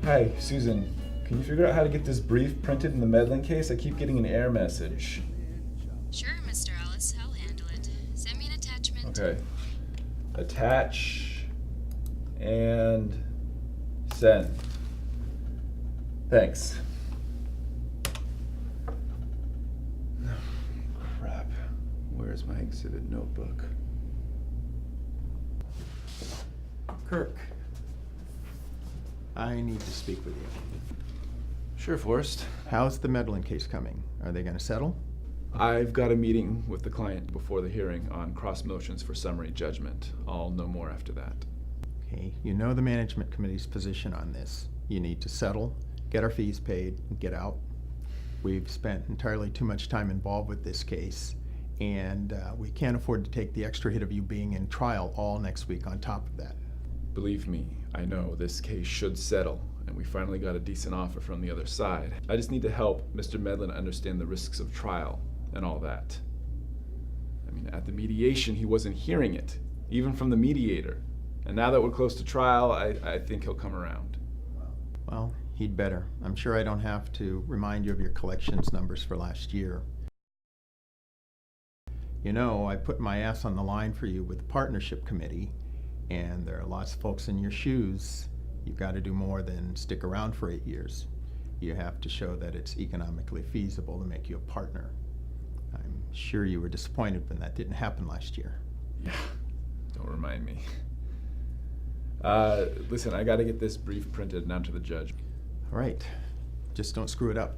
Hi, Susan. Can you figure out how to get this brief printed in the meddling case? I keep getting an error message. Sure, Mr. Ellis. I'll handle it. Send me an attachment. Okay. Attach and send. Thanks. Crap. Where's my exhibit notebook? Kirk, I need to speak with you. Sure, Forrest. How's the meddling case coming? Are they going to settle? I've got a meeting with the client before the hearing on cross motions for summary judgment. I'll know more after that. Okay, you know the management committee's position on this. You need to settle, get our fees paid, and get out. We've spent entirely too much time involved with this case, and we can't afford to take the extra hit of you being in trial all next week on top of that. Believe me, I know this case should settle, and we finally got a decent offer from the other side. I just need to help Mr. Medlin understand the risks of trial and all that. I mean, at the mediation, he wasn't hearing it, even from the mediator. And now that we're close to trial, I think he'll come around. Well, he'd better. I'm sure I don't have to remind you of your collections numbers for last year. You know, I put my ass on the line for you with the partnership committee, and there are lots of folks in your shoes. You've got to do more than stick around for 8 years. You have to show that it's economically feasible to make you a partner. I'm sure you were disappointed when that didn't happen last year. Yeah, don't remind me. Listen, I got to get this brief printed and out to the judge. All right, just don't screw it up.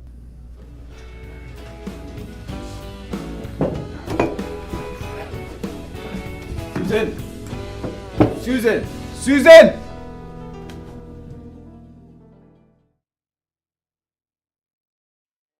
Susan! Susan! Susan!